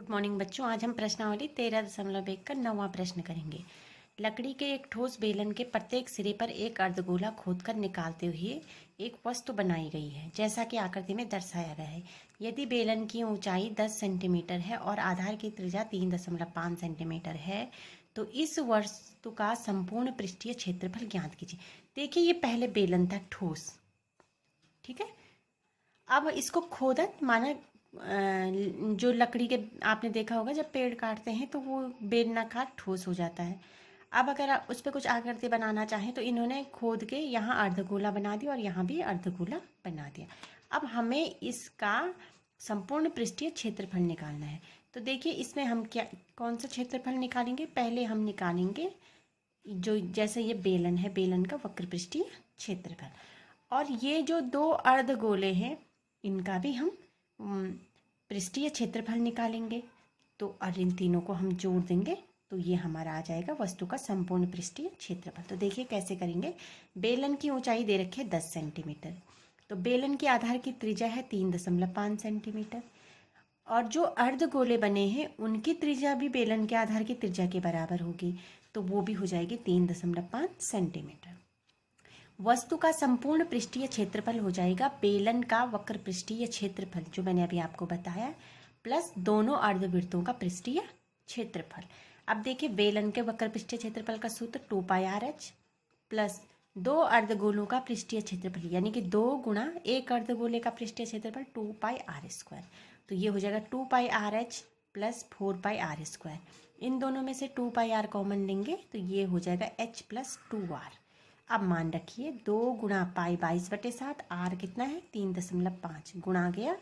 Good morning बच्चों। आज हम प्रश्नावली 13.1 का 9वां प्रश्न करेंगे। लकड़ी के एक ठोस बेलन के प्रत्येक सिरे पर एक अर्धगोला खोदकर निकालते हुए एक वस्तु बनाई गई है, जैसा कि आकृति में दर्शाया गया है। यदि बेलन की ऊंचाई 10 सेंटीमीटर है और आधार की त्रिज्या 3.5 सेंटीमीटर है, तो इस वस्तु का संपूर्ण पृष्ठीय क्षेत्रफल ज्ञात कीजिए। देखिए, ये पहले बेलन था ठोस, ठीक है। अब इसको खोदा, माना जो लकड़ी के आपने देखा होगा जब पेड़ काटते हैं तो वो बेलनाकार ठोस हो जाता है। अब अगर आप उस पर कुछ आकृति बनाना चाहें तो इन्होंने खोद के यहाँ अर्धगोला बना दिया और यहाँ भी अर्धगोला बना दिया। अब हमें इसका संपूर्ण पृष्ठीय क्षेत्रफल निकालना है। तो देखिए, इसमें हम क्या कौन सा क्षेत्रफल निकालेंगे? पहले हम निकालेंगे जो जैसे ये बेलन है, बेलन का वक्र पृष्ठीय क्षेत्रफल। और ये जो दो अर्धगोले हैं इनका भी हम पृष्ठीय क्षेत्रफल निकालेंगे। तो और इन तीनों को हम जोड़ देंगे तो ये हमारा आ जाएगा वस्तु का संपूर्ण पृष्ठीय क्षेत्रफल। तो देखिए कैसे करेंगे। बेलन की ऊंचाई दे रखी है 10 सेंटीमीटर, तो बेलन के आधार की त्रिज्या है 3.5 सेंटीमीटर, और जो अर्धगोले बने हैं उनकी त्रिज्या भी बेलन के आधार की त्रिज्या के बराबर होगी, तो वो भी हो जाएगी 3.5 सेंटीमीटर। वस्तु का संपूर्ण पृष्ठीय क्षेत्रफल हो जाएगा बेलन का वक्र पृष्ठीय क्षेत्रफल, जो मैंने अभी आपको बताया, प्लस दोनों अर्धवृत्तों का पृष्ठीय क्षेत्रफल। अब देखिए, बेलन के वक्र पृष्ठीय क्षेत्रफल का सूत्र 2πRh प्लस दो अर्धगोलों का पृष्ठीय क्षेत्रफल, यानी कि 2 गुणा एक अर्धगोले का पृष्ठीय क्षेत्रफल 2πr²। तो ये हो जाएगा 2πRh प्लस 4πr²। इन दोनों में से 2πr कॉमन लेंगे तो ये हो जाएगा h प्लस 2r। अब मान रखिए 2 गुणा पाई 22/7, आर कितना है 3.5 गुणा गया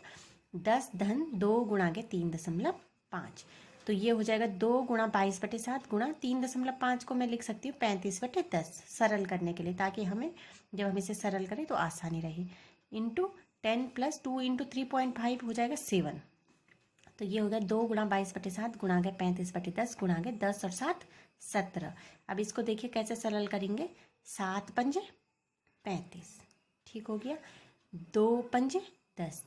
10 धन 2 गुणा गया 3.5, तो ये हो जाएगा 2 गुणा 22/7 गुणा 3.5 को मैं लिख सकती हूँ 35/10 सरल करने के लिए, ताकि हमें जब हम इसे सरल करें तो आसानी रहे। इंटू 10 प्लस 2 इंटू 3.5 हो जाएगा 7। तो ये हो गया 2 गुणा 22/7 गुणा गया 35/10 गुणा गया 10 और 7 17। अब इसको देखिए कैसे सरल करेंगे। 7 पंजे 35, ठीक हो गया। 2 पंजे 10।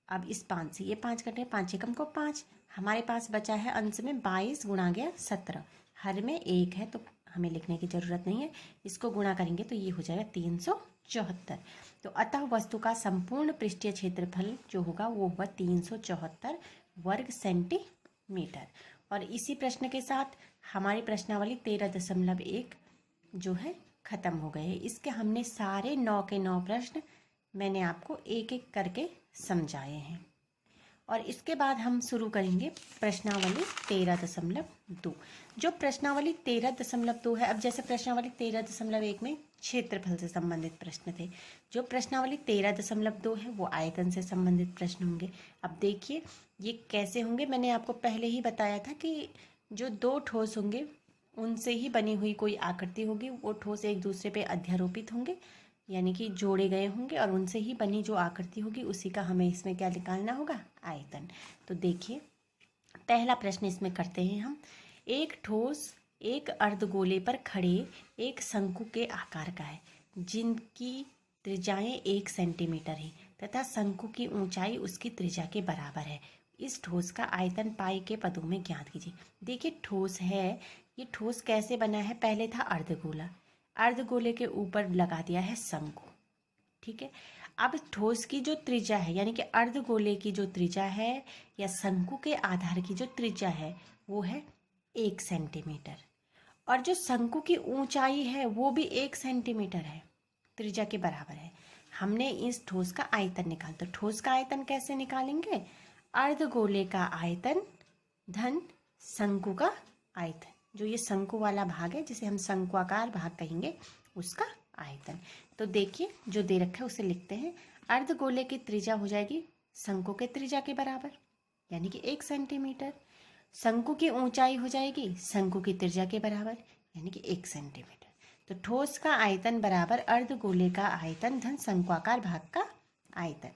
अब इस 5 से ये 5 कटे, 5 एकम को 5, हमारे पास बचा है अंश में 22 गुणा गया 17। हर में 1 है तो हमें लिखने की ज़रूरत नहीं है, इसको गुणा करेंगे तो ये हो जाएगा 374। तो अतः वस्तु का संपूर्ण पृष्ठीय क्षेत्रफल जो होगा वो होगा 374 वर्ग सेंटीमीटर। और इसी प्रश्न के साथ हमारी प्रश्नावली 13.1 जो है ख़त्म हो गए। इसके हमने सारे 9 के 9 प्रश्न मैंने आपको एक एक करके समझाए हैं। और इसके बाद हम शुरू करेंगे प्रश्नावली 13.2। जो प्रश्नावली 13.2 है, अब जैसे प्रश्नावली 13.1 में क्षेत्रफल से संबंधित प्रश्न थे, जो प्रश्नावली 13.2 है वो आयतन से संबंधित प्रश्न होंगे। अब देखिए ये कैसे होंगे। मैंने आपको पहले ही बताया था कि जो दो ठोस होंगे उनसे ही बनी हुई कोई आकृति होगी, वो ठोस एक दूसरे पे अध्यारोपित होंगे, यानी कि जोड़े गए होंगे, और उनसे ही बनी जो आकृति होगी उसी का हमें इसमें क्या निकालना होगा, आयतन। तो देखिए पहला प्रश्न इसमें करते हैं हम। एक ठोस एक अर्धगोले पर खड़े एक शंकु के आकार का है, जिनकी त्रिज्याएं 1 सेंटीमीटर है तथा शंकु की ऊंचाई उसकी त्रिज्या के बराबर है। इस ठोस का आयतन पाई के पदों में ज्ञात कीजिए। देखिए ठोस है, ये ठोस कैसे बना है? पहले था अर्धगोला, अर्धगोले के ऊपर लगा दिया है शंकु, ठीक है। अब ठोस की जो त्रिज्या है, यानी कि अर्धगोले की जो त्रिज्या है या शंकु के आधार की जो त्रिज्या है वो है 1 सेंटीमीटर, और जो शंकु की ऊंचाई है वो भी 1 सेंटीमीटर है, त्रिज्या के बराबर है। हमने इस ठोस का आयतन निकाला, तो ठोस का आयतन कैसे निकालेंगे? अर्धगोले का आयतन धन शंकु का आयतन, जो ये शंकु वाला भाग है जिसे हम शंक्वाकार भाग कहेंगे, उसका आयतन। तो देखिए जो दे रखा है उसे लिखते हैं। अर्धगोले की त्रिज्या हो जाएगी शंकु के त्रिज्या के बराबर, यानी कि 1 सेंटीमीटर। शंकु की ऊंचाई हो जाएगी शंकु की त्रिज्या के बराबर, यानी कि 1 सेंटीमीटर। तो ठोस का आयतन बराबर अर्धगोले का आयतन धन शंक्वाकार भाग का आयतन।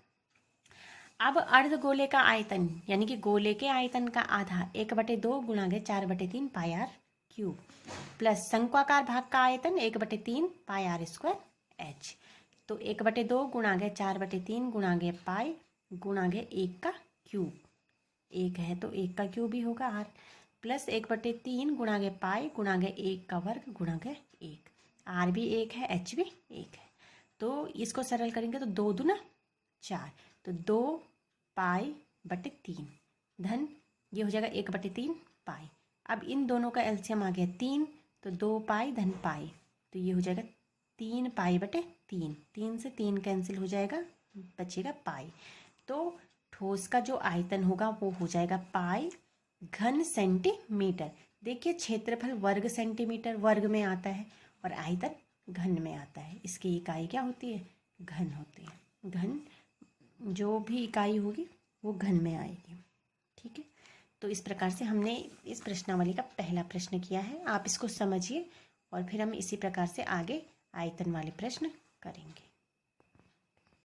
अब अर्धगोले का आयतन यानी कि गोले के आयतन का आधा 1/2 गुणा गया 4/3 πr³ प्लस शंक्वाकार भाग का आयतन 1/3 πr² h। तो 1/2 गुणा गया 4/3 गुणा गया पाई गुणा गया 1 का क्यूब 1 है तो 1 का क्यूब ही होगा r, प्लस 1/3 गुणा के पाई गुणा के 1 का वर्ग गुणा के 1। r भी 1 है, h भी 1 है, तो इसको सरल करेंगे तो 2 दूना 4, तो 2 पाई/3 धन ये हो जाएगा 1/3 पाई। अब इन दोनों का एलसीएम आ गया 3, तो 2 पाई धन पाई, तो ये हो जाएगा 3 पाई/3। 3 से 3 कैंसिल हो जाएगा, बचेगा पाई। तो ठोस का जो आयतन होगा वो हो जाएगा पाई घन सेंटीमीटर। देखिए क्षेत्रफल वर्ग सेंटीमीटर वर्ग में आता है और आयतन घन में आता है। इसकी इकाई क्या होती है? घन होती है। घन जो भी इकाई होगी वो घन में आएगी। ठीक है, तो इस प्रकार से हमने इस प्रश्नावली का पहला प्रश्न किया है। आप इसको समझिए और फिर हम इसी प्रकार से आगे आयतन वाले प्रश्न करेंगे।